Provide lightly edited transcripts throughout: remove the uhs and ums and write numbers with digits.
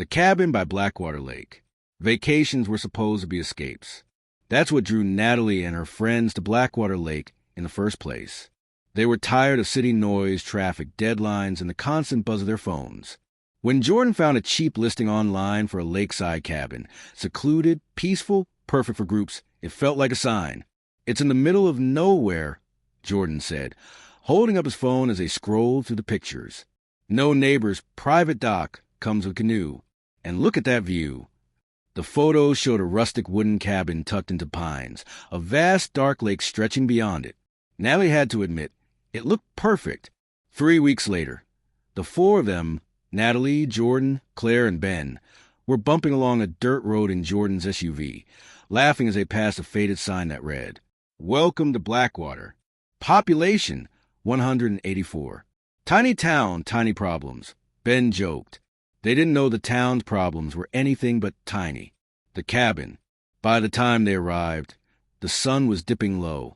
The cabin by Blackwater Lake. Vacations were supposed to be escapes. That's what drew Natalie and her friends to Blackwater Lake in the first place. They were tired of city noise, traffic, deadlines, and the constant buzz of their phones. When Jordan found a cheap listing online for a lakeside cabin, secluded, peaceful, perfect for groups, it felt like a sign. "It's in the middle of nowhere," Jordan said, holding up his phone as they scrolled through the pictures. "No neighbors, private dock, comes with canoe. And look at that view." The photos showed a rustic wooden cabin tucked into pines, a vast dark lake stretching beyond it. Natalie had to admit, it looked perfect. 3 weeks later, the four of them, Natalie, Jordan, Claire, and Ben, were bumping along a dirt road in Jordan's SUV, laughing as they passed a faded sign that read, "Welcome to Blackwater. Population, 184. Tiny town, tiny problems." Ben joked. They didn't know the town's problems were anything but tiny. The cabin. By the time they arrived, the sun was dipping low,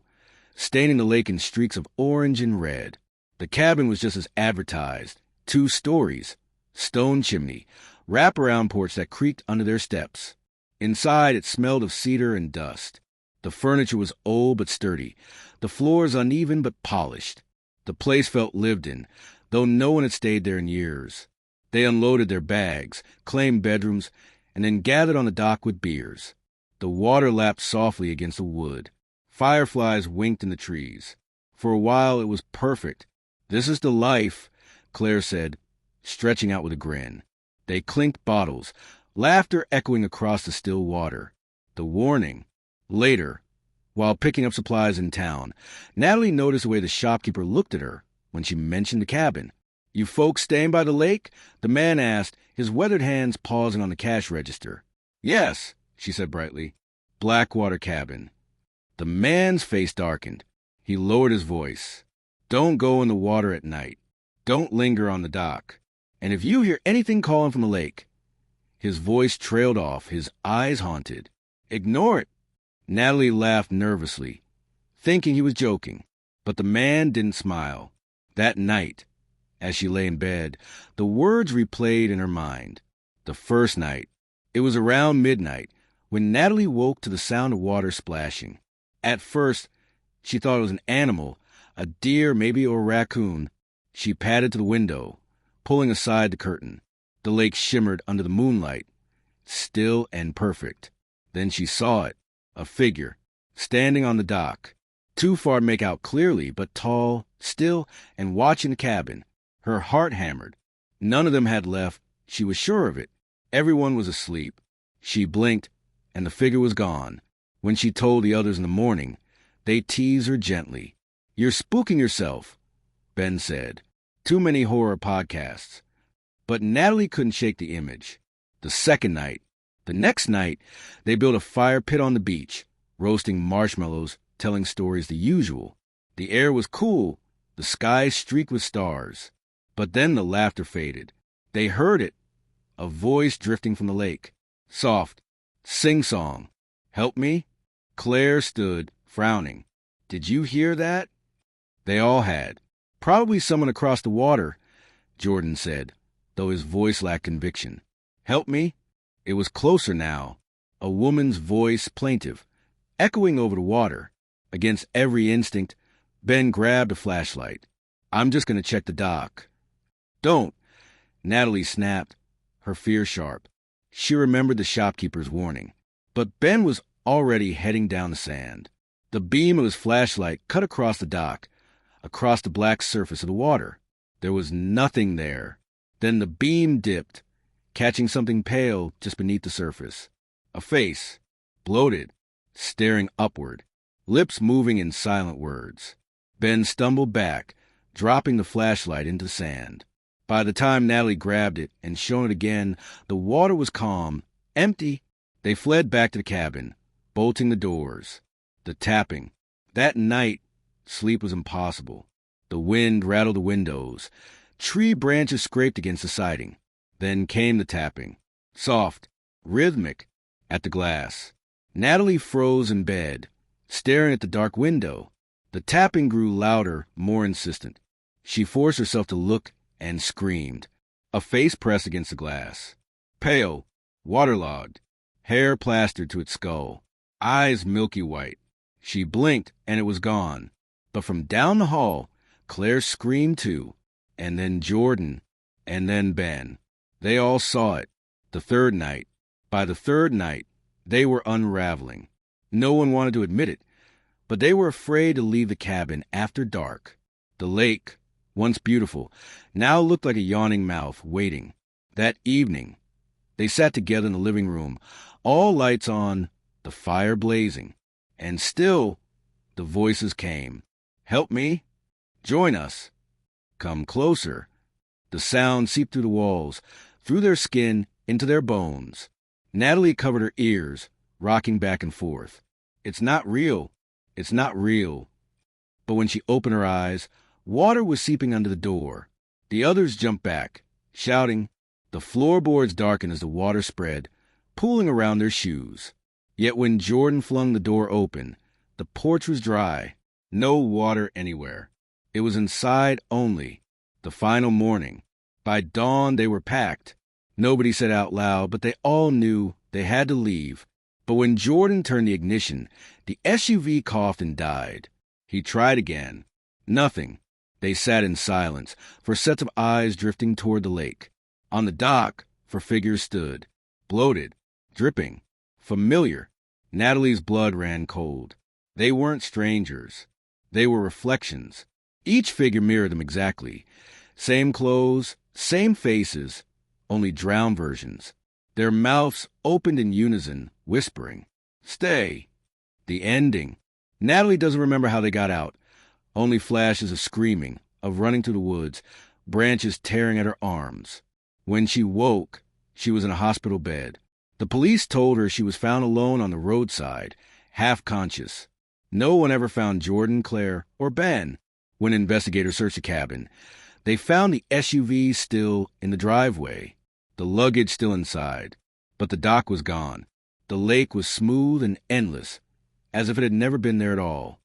staining the lake in streaks of orange and red. The cabin was just as advertised. 2 stories, stone chimney, wraparound porch that creaked under their steps. Inside, it smelled of cedar and dust. The furniture was old but sturdy, the floors uneven but polished. The place felt lived in, though no one had stayed there in years. They unloaded their bags, claimed bedrooms, and then gathered on the dock with beers. The water lapped softly against the wood. Fireflies winked in the trees. For a while it was perfect. "This is the life," Claire said, stretching out with a grin. They clinked bottles, laughter echoing across the still water. The warning. Later, while picking up supplies in town, Natalie noticed the way the shopkeeper looked at her when she mentioned the cabin. "You folks staying by the lake?" the man asked, his weathered hands pausing on the cash register. "Yes," she said brightly. "Blackwater cabin." The man's face darkened. He lowered his voice. "Don't go in the water at night. Don't linger on the dock. And if you hear anything calling from the lake—" His voice trailed off, his eyes haunted. "Ignore it." Natalie laughed nervously, thinking he was joking. But the man didn't smile. That night, as she lay in bed, the words replayed in her mind. The first night. It was around midnight when Natalie woke to the sound of water splashing. At first, she thought it was an animal, a deer maybe or a raccoon. She padded to the window, pulling aside the curtain. The lake shimmered under the moonlight, still and perfect. Then she saw it, a figure, standing on the dock, too far to make out clearly, but tall, still, and watching the cabin. Her heart hammered. None of them had left. She was sure of it. Everyone was asleep. She blinked, and the figure was gone. When she told the others in the morning, they teased her gently. "You're spooking yourself," Ben said. "Too many horror podcasts." But Natalie couldn't shake the image. The next night, they built a fire pit on the beach, roasting marshmallows, telling stories the usual. The air was cool, the sky streaked with stars. But then the laughter faded. They heard it, a voice drifting from the lake. Soft, sing-song. "Help me?" Claire stood, frowning. "Did you hear that?" They all had. "Probably someone across the water," Jordan said, though his voice lacked conviction. "Help me?" It was closer now, a woman's voice, plaintive, echoing over the water. Against every instinct, Ben grabbed a flashlight. "I'm just going to check the dock." "Don't," Natalie snapped, her fear sharp. She remembered the shopkeeper's warning. But Ben was already heading down the sand. The beam of his flashlight cut across the dock, across the black surface of the water. There was nothing there. Then the beam dipped, catching something pale just beneath the surface. A face, bloated, staring upward, lips moving in silent words. Ben stumbled back, dropping the flashlight into the sand. By the time Natalie grabbed it and shone it again, the water was calm, empty. They fled back to the cabin, bolting the doors. The tapping. That night, sleep was impossible. The wind rattled the windows. Tree branches scraped against the siding. Then came the tapping. Soft, rhythmic, at the glass. Natalie froze in bed, staring at the dark window. The tapping grew louder, more insistent. She forced herself to look and screamed. A face pressed against the glass. Pale, waterlogged, hair plastered to its skull, eyes milky white. She blinked and it was gone. But from down the hall, Claire screamed too, and then Jordan, and then Ben. They all saw it. The third night. By the third night, they were unraveling. No one wanted to admit it, but they were afraid to leave the cabin after dark. The lake, once beautiful, now looked like a yawning mouth waiting. That evening, they sat together in the living room, all lights on, the fire blazing. And still, the voices came. Help me. Join us. Come closer. The sound seeped through the walls, through their skin, into their bones. Natalie covered her ears, rocking back and forth. It's not real. It's not real. But when she opened her eyes, water was seeping under the door. The others jumped back, shouting. The floorboards darkened as the water spread, pooling around their shoes. Yet when Jordan flung the door open, the porch was dry. No water anywhere. It was inside only. The final morning. By dawn, they were packed. Nobody said out loud, but they all knew they had to leave. But when Jordan turned the ignition, the SUV coughed and died. He tried again. Nothing. They sat in silence, for sets of eyes drifting toward the lake. On the dock, for figures stood. Bloated. Dripping. Familiar. Natalie's blood ran cold. They weren't strangers. They were reflections. Each figure mirrored them exactly. Same clothes, same faces, only drowned versions. Their mouths opened in unison, whispering, "Stay." The ending. Natalie doesn't remember how they got out. Only flashes of screaming, of running through the woods, branches tearing at her arms. When she woke, she was in a hospital bed. The police told her she was found alone on the roadside, half conscious. No one ever found Jordan, Claire, or Ben. When investigators searched the cabin, they found the SUV still in the driveway, the luggage still inside, but the dock was gone. The lake was smooth and endless, as if it had never been there at all.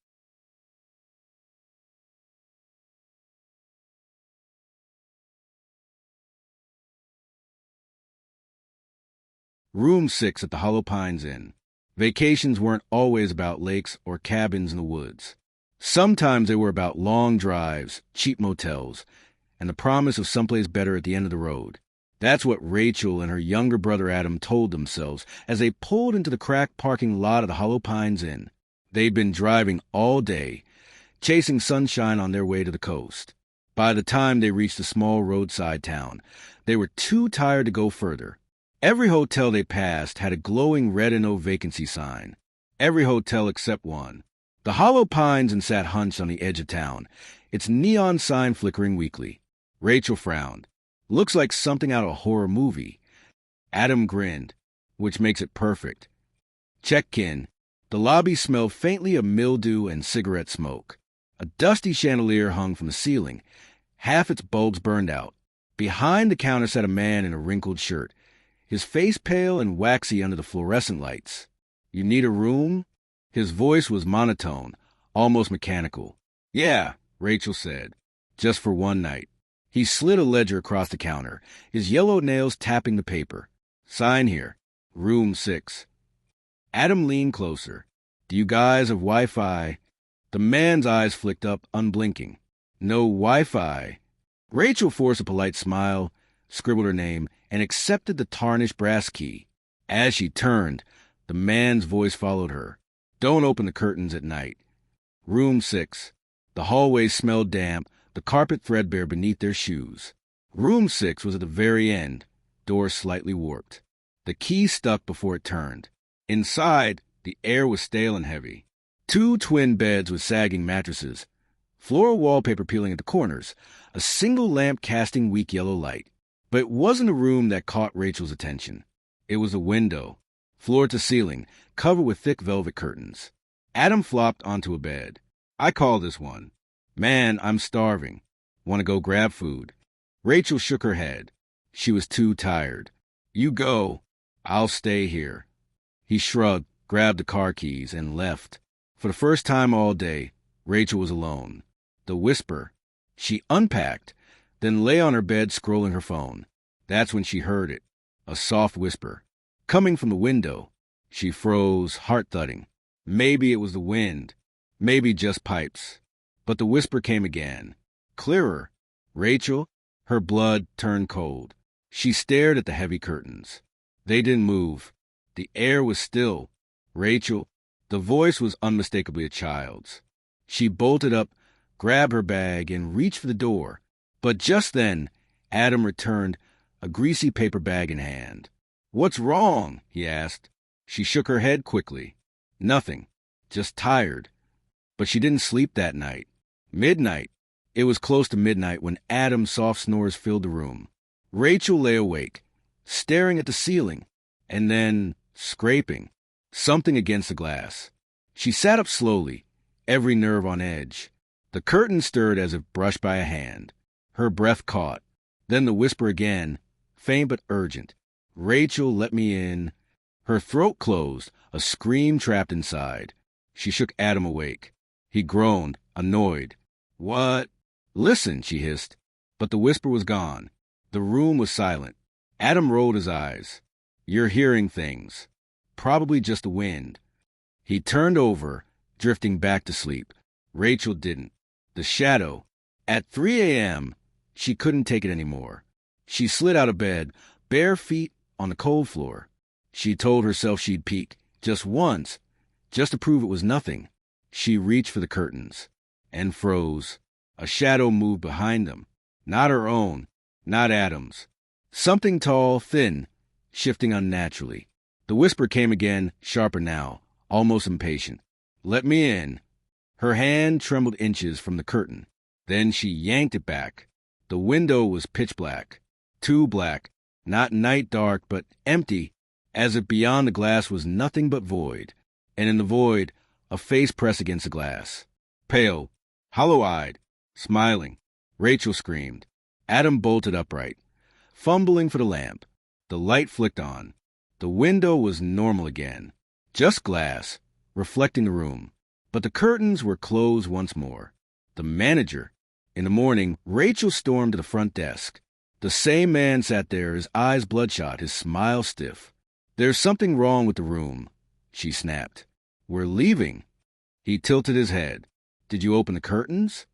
Room 6 at the Hollow Pines Inn. Vacations weren't always about lakes or cabins in the woods. Sometimes they were about long drives, cheap motels, and the promise of someplace better at the end of the road. That's what Rachel and her younger brother Adam told themselves as they pulled into the cracked parking lot of the Hollow Pines Inn. They'd been driving all day, chasing sunshine on their way to the coast. By the time they reached a small roadside town, they were too tired to go further. Every hotel they passed had a glowing red and no vacancy sign. Every hotel except one. The Hollow Pines Inn sat hunched on the edge of town, its neon sign flickering weakly. Rachel frowned. Looks like something out of a horror movie. Adam grinned, which makes it perfect. Check-in. The lobby smelled faintly of mildew and cigarette smoke. A dusty chandelier hung from the ceiling. Half its bulbs burned out. Behind the counter sat a man in a wrinkled shirt, his face pale and waxy under the fluorescent lights. "You need a room?" His voice was monotone, almost mechanical. "Yeah," Rachel said. "Just for one night." He slid a ledger across the counter, his yellow nails tapping the paper. "Sign here. Room 6. Adam leaned closer. "Do you guys have Wi-Fi?" The man's eyes flicked up, unblinking. "No Wi-Fi." Rachel forced a polite smile, scribbled her name, and accepted the tarnished brass key. As she turned, the man's voice followed her. "Don't open the curtains at night." Room 6. The hallway smelled damp, the carpet threadbare beneath their shoes. Room 6 was at the very end, door slightly warped. The key stuck before it turned. Inside, the air was stale and heavy. 2 twin beds with sagging mattresses, floral wallpaper peeling at the corners, a single lamp casting weak yellow light. But it wasn't a room that caught Rachel's attention. It was a window, floor to ceiling, covered with thick velvet curtains. Adam flopped onto a bed. "I call this one." "Man, I'm starving. Want to go grab food?" Rachel shook her head. She was too tired. "You go. I'll stay here." He shrugged, grabbed the car keys, and left. For the first time all day, Rachel was alone. The whisper. She unpacked, then lay on her bed scrolling her phone. That's when she heard it. A soft whisper. Coming from the window. She froze, heart thudding. Maybe it was the wind. Maybe just pipes. But the whisper came again. Clearer. Rachel? Her blood turned cold. She stared at the heavy curtains. They didn't move. The air was still. Rachel? The voice was unmistakably a child's. She bolted up, grabbed her bag, and reached for the door. But just then, Adam returned, a greasy paper bag in hand. "What's wrong?" he asked. She shook her head quickly. Nothing. Just tired. But she didn't sleep that night. Midnight. It was close to midnight when Adam's soft snores filled the room. Rachel lay awake, staring at the ceiling, and then scraping. Something against the glass. She sat up slowly, every nerve on edge. The curtain stirred as if brushed by a hand. Her breath caught. Then the whisper again, faint but urgent. "Rachel, let me in." Her throat closed, a scream trapped inside. She shook Adam awake. He groaned, annoyed. "What?" "Listen," she hissed. But the whisper was gone. The room was silent. Adam rolled his eyes. "You're hearing things. Probably just the wind." He turned over, drifting back to sleep. Rachel didn't. The shadow. At 3 a.m., she couldn't take it anymore. She slid out of bed, bare feet on the cold floor. She told herself she'd peek, just once, just to prove it was nothing. She reached for the curtains, and froze. A shadow moved behind them. Not her own, not Adam's. Something tall, thin, shifting unnaturally. The whisper came again, sharper now, almost impatient. "Let me in." Her hand trembled inches from the curtain. Then she yanked it back. The window was pitch black. Too black. Not night dark, but empty, as if beyond the glass was nothing but void. And in the void, a face pressed against the glass. Pale, hollow-eyed, smiling. Rachel screamed. Adam bolted upright, fumbling for the lamp. The light flicked on. The window was normal again. Just glass, reflecting the room. But the curtains were closed once more. The manager. In the morning, Rachel stormed to the front desk. The same man sat there, his eyes bloodshot, his smile stiff. "There's something wrong with the room," she snapped. "We're leaving." He tilted his head. "Did you open the curtains?"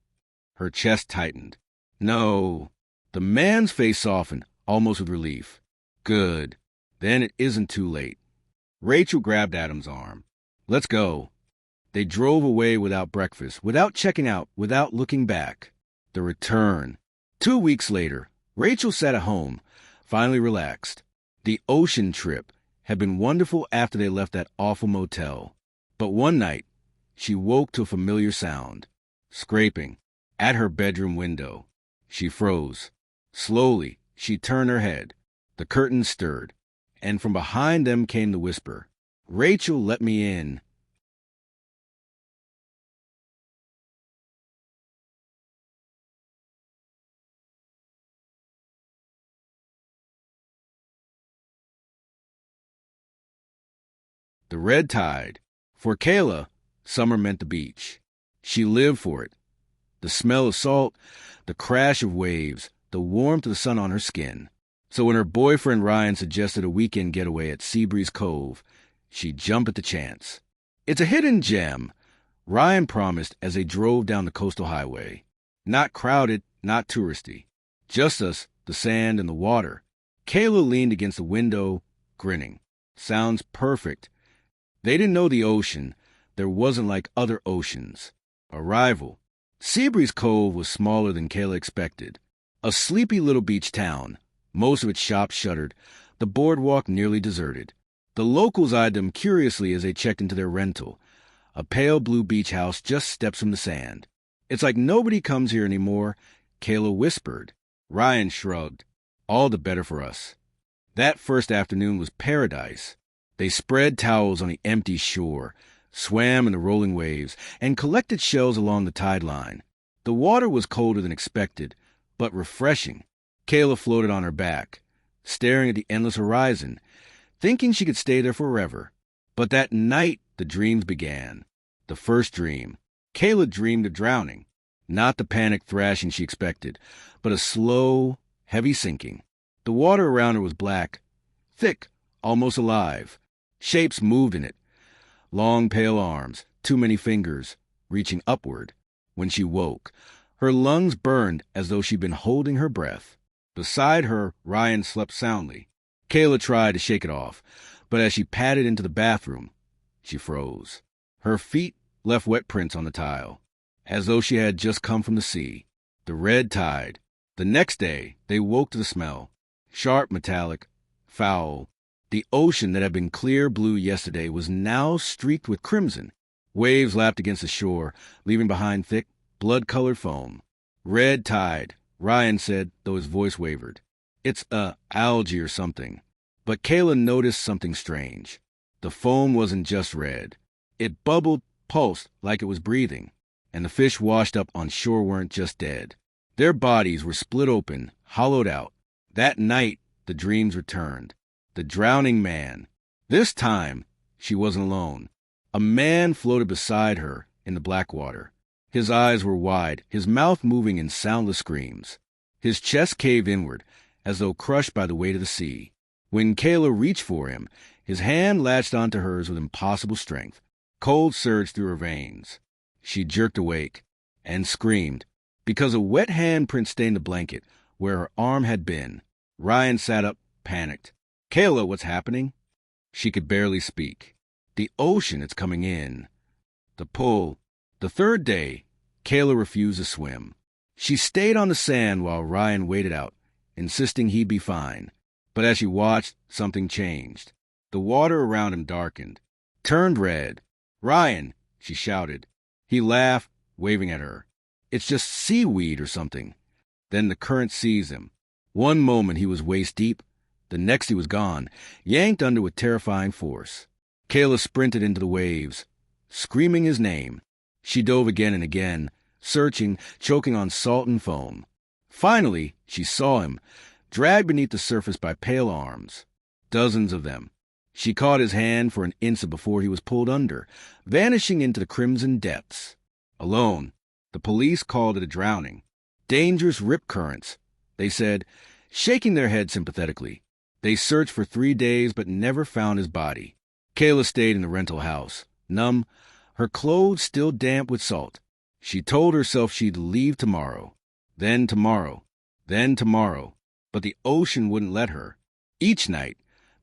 Her chest tightened. "No." The man's face softened, almost with relief. "Good. Then it isn't too late." Rachel grabbed Adam's arm. "Let's go." They drove away without breakfast, without checking out, without looking back. The return. 2 weeks later, Rachel sat at home, finally relaxed. The ocean trip had been wonderful after they left that awful motel. But one night, she woke to a familiar sound. Scraping. At her bedroom window. She froze. Slowly, she turned her head. The curtains stirred. And from behind them came the whisper. "Rachel, let me in." The red tide. For Kayla, summer meant the beach. She lived for it. The smell of salt, the crash of waves, the warmth of the sun on her skin. So when her boyfriend Ryan suggested a weekend getaway at Seabreeze Cove, she'd jump at the chance. "It's a hidden gem," Ryan promised as they drove down the coastal highway. Not crowded, not touristy. Just us, the sand, and the water. Kayla leaned against the window, grinning. "Sounds perfect." They didn't know the ocean. There wasn't like other oceans. Arrival. Seabreeze Cove was smaller than Kayla expected. A sleepy little beach town. Most of its shops shuttered. The boardwalk nearly deserted. The locals eyed them curiously as they checked into their rental. A pale blue beach house just steps from the sand. "It's like nobody comes here anymore," Kayla whispered. Ryan shrugged. "All the better for us." That first afternoon was paradise. They spread towels on the empty shore, swam in the rolling waves, and collected shells along the tide line. The water was colder than expected, but refreshing. Kayla floated on her back, staring at the endless horizon, thinking she could stay there forever. But that night, the dreams began. The first dream. Kayla dreamed of drowning. Not the panicked thrashing she expected, but a slow, heavy sinking. The water around her was black, thick, almost alive. Shapes moved in it. Long, pale arms, too many fingers, reaching upward. When she woke, her lungs burned as though she'd been holding her breath. Beside her, Ryan slept soundly. Kayla tried to shake it off, but as she padded into the bathroom, she froze. Her feet left wet prints on the tile, as though she had just come from the sea. The red tide. The next day, they woke to the smell. Sharp, metallic, foul. The ocean that had been clear blue yesterday was now streaked with crimson. Waves lapped against the shore, leaving behind thick, blood-colored foam. Red tide, Ryan said, though his voice wavered. It's algae or something. But Kayla noticed something strange. The foam wasn't just red. It bubbled, pulsed like it was breathing, and the fish washed up on shore weren't just dead. Their bodies were split open, hollowed out. That night, the dreams returned. The drowning man. This time, she wasn't alone. A man floated beside her in the black water. His eyes were wide, his mouth moving in soundless screams. His chest caved inward, as though crushed by the weight of the sea. When Kayla reached for him, his hand latched onto hers with impossible strength. Cold surged through her veins. She jerked awake and screamed, because a wet handprint stained the blanket where her arm had been. Ryan sat up, panicked. Kayla, what's happening? She could barely speak. The ocean, it's coming in. The pull. The third day, Kayla refused to swim. She stayed on the sand while Ryan waited out, insisting he'd be fine. But as she watched, something changed. The water around him darkened, turned red. Ryan, she shouted. He laughed, waving at her. It's just seaweed or something. Then the current seized him. One moment he was waist deep, the next he was gone, yanked under with terrifying force. Kayla sprinted into the waves, screaming his name. She dove again and again, searching, choking on salt and foam. Finally, she saw him, dragged beneath the surface by pale arms. Dozens of them. She caught his hand for an instant before he was pulled under, vanishing into the crimson depths. Alone, the police called it a drowning. Dangerous rip currents, they said, shaking their heads sympathetically. They searched for 3 days but never found his body. Kayla stayed in the rental house, numb, her clothes still damp with salt. She told herself she'd leave tomorrow. Then tomorrow. Then tomorrow. But the ocean wouldn't let her. Each night,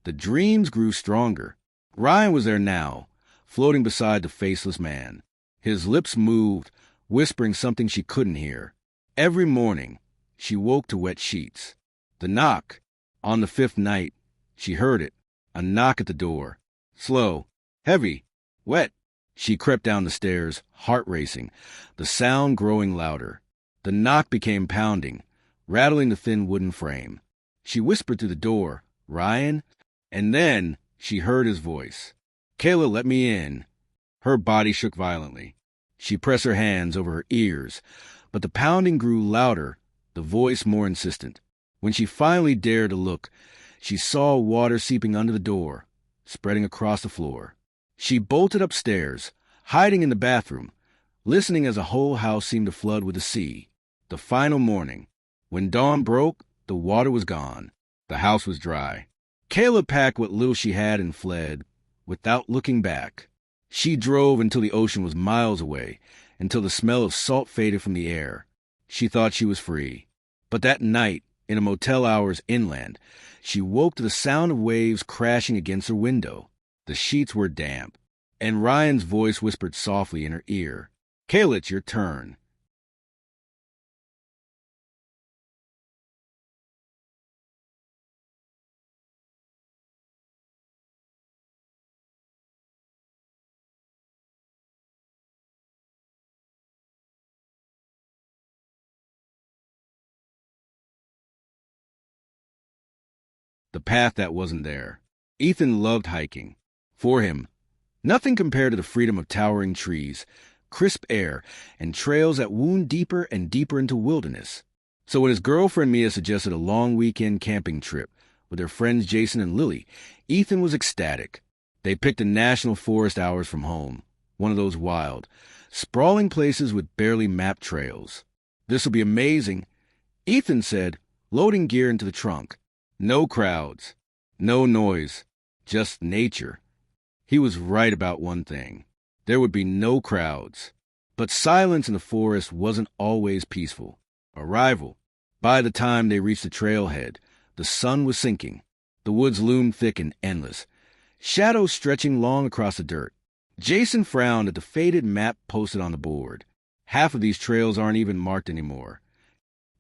the dreams grew stronger. Ryan was there now, floating beside the faceless man. His lips moved, whispering something she couldn't hear. Every morning, she woke to wet sheets. The knock. On the 5th night, she heard it. A knock at the door. Slow, heavy, wet. She crept down the stairs, heart racing, the sound growing louder. The knock became pounding, rattling the thin wooden frame. She whispered through the door, "Ryan?" And then she heard his voice. "Kayla, let me in." Her body shook violently. She pressed her hands over her ears, but the pounding grew louder, the voice more insistent. When she finally dared to look, she saw water seeping under the door, spreading across the floor. She bolted upstairs, hiding in the bathroom, listening as the whole house seemed to flood with the sea. The final morning. When dawn broke, the water was gone. The house was dry. Kayla packed what little she had and fled, without looking back. She drove until the ocean was miles away, until the smell of salt faded from the air. She thought she was free. But that night, in a motel hours inland, she woke to the sound of waves crashing against her window. The sheets were damp, and Ryan's voice whispered softly in her ear, "Kayla, it's your turn." The path that wasn't there. Ethan loved hiking. For him, nothing compared to the freedom of towering trees, crisp air, and trails that wound deeper and deeper into wilderness. So when his girlfriend Mia suggested a long weekend camping trip with their friends Jason and Lily, Ethan was ecstatic. They picked a national forest hours from home, one of those wild, sprawling places with barely mapped trails. "This will be amazing," Ethan said, loading gear into the trunk. No crowds. No noise, just nature. He was right about one thing. There would be no crowds. But silence in the forest wasn't always peaceful. Arrival. By the time they reached the trailhead, the sun was sinking. The woods loomed thick and endless, shadows stretching long across the dirt. Jason frowned at the faded map posted on the board. Half of these trails aren't even marked anymore.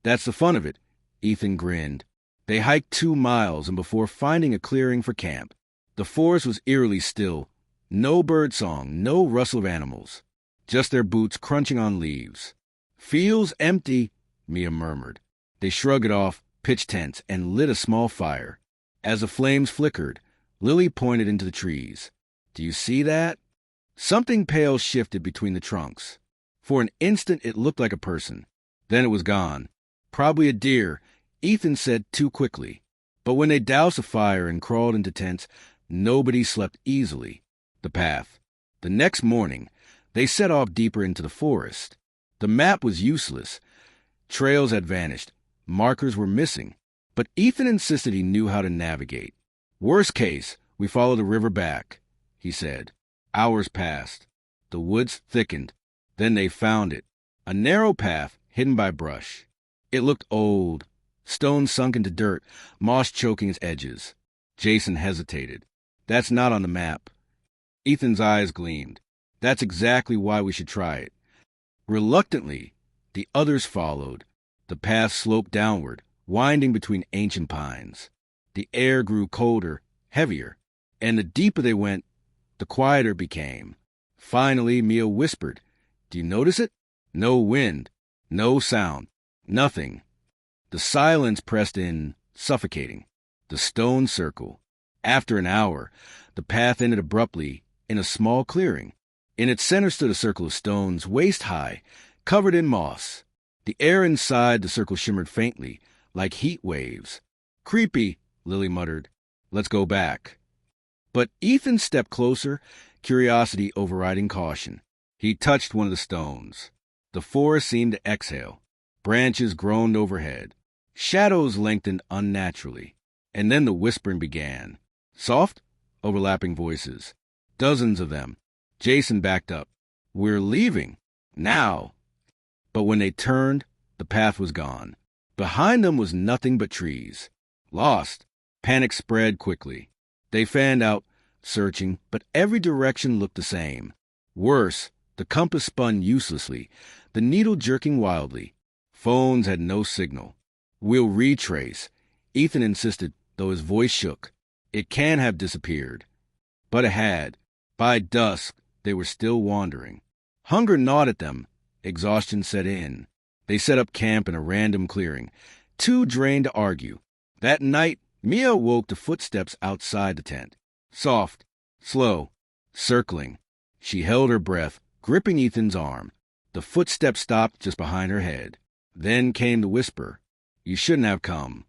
That's the fun of it, Ethan grinned. They hiked 2 miles and before finding a clearing for camp. The forest was eerily still. No birdsong, no rustle of animals. Just their boots crunching on leaves. Feels empty, Mia murmured. They shrugged it off, pitched tents, and lit a small fire. As the flames flickered, Lily pointed into the trees. Do you see that? Something pale shifted between the trunks. For an instant it looked like a person. Then it was gone. Probably a deer, Ethan said too quickly. But when they doused the fire and crawled into tents, nobody slept easily. The path. The next morning, they set off deeper into the forest. The map was useless. Trails had vanished. Markers were missing. But Ethan insisted he knew how to navigate. Worst case, we follow the river back, he said. Hours passed. The woods thickened. Then they found it. A narrow path hidden by brush. It looked old. Stones sunk into dirt, moss choking its edges. Jason hesitated. That's not on the map. Ethan's eyes gleamed. That's exactly why we should try it. Reluctantly, the others followed. The path sloped downward, winding between ancient pines. The air grew colder, heavier, and the deeper they went, the quieter it became. Finally, Mia whispered, Do you notice it? No wind, no sound, nothing. The silence pressed in, suffocating. The stone circle. After an hour, the path ended abruptly in a small clearing. In its center stood a circle of stones, waist-high, covered in moss. The air inside the circle shimmered faintly, like heat waves. Creepy, Lily muttered. Let's go back. But Ethan stepped closer, curiosity overriding caution. He touched one of the stones. The forest seemed to exhale. Branches groaned overhead. Shadows lengthened unnaturally. And then the whispering began. Soft, overlapping voices. Dozens of them. Jason backed up. We're leaving. Now. But when they turned, the path was gone. Behind them was nothing but trees. Lost. Panic spread quickly. They fanned out, searching, but every direction looked the same. Worse, the compass spun uselessly, the needle jerking wildly. Phones had no signal. We'll retrace, Ethan insisted, though his voice shook. It can have disappeared. But it had. By dusk, they were still wandering. Hunger gnawed at them. Exhaustion set in. They set up camp in a random clearing, too drained to argue. That night, Mia awoke to footsteps outside the tent. Soft, slow, circling. She held her breath, gripping Ethan's arm. The footsteps stopped just behind her head. Then came the whisper. You shouldn't have come.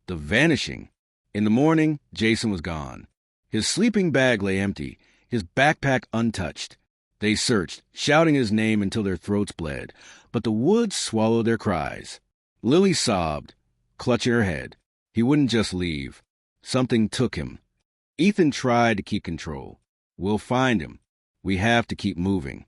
The vanishing. In the morning, Jason was gone. His sleeping bag lay empty, his backpack untouched. They searched, shouting his name until their throats bled, but the woods swallowed their cries. Lily sobbed, clutching her head. He wouldn't just leave. Something took him. Ethan tried to keep control. We'll find him. We have to keep moving.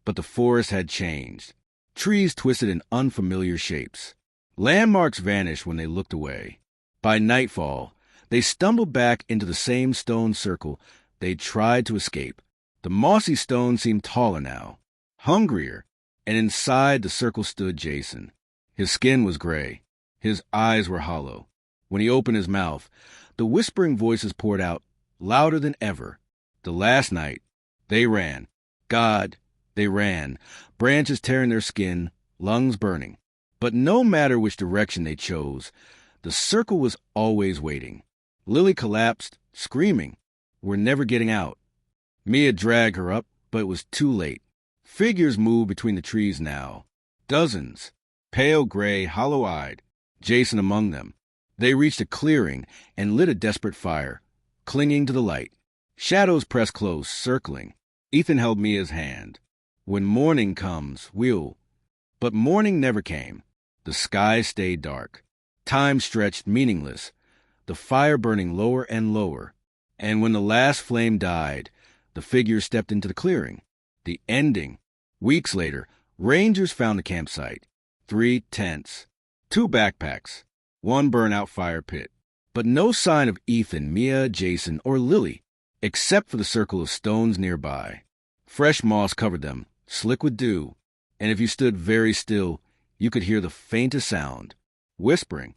But the forest had changed. Trees twisted in unfamiliar shapes. Landmarks vanished when they looked away. By nightfall, they stumbled back into the same stone circle they tried to escape. The mossy stone seemed taller now, hungrier, and inside the circle stood Jason. His skin was gray. His eyes were hollow. When he opened his mouth, the whispering voices poured out, louder than ever. The last night, they ran. God, they ran, branches tearing their skin, lungs burning. But no matter which direction they chose, the circle was always waiting. Lily collapsed, screaming. We're never getting out. Mia dragged her up, but it was too late. Figures moved between the trees now. Dozens. Pale gray, hollow-eyed. Jason among them. They reached a clearing and lit a desperate fire, clinging to the light. Shadows pressed close, circling. Ethan held Mia's hand. When morning comes, we'll... But morning never came. The sky stayed dark. Time stretched meaningless. the fire burning lower and lower. And when the last flame died, the figures stepped into the clearing. The ending. Weeks later, rangers found the campsite. 3 tents, 2 backpacks, 1 burnt-out fire pit. But no sign of Ethan, Mia, Jason, or Lily, except for the circle of stones nearby. Fresh moss covered them, slick with dew, and if you stood very still, you could hear the faintest sound, whispering,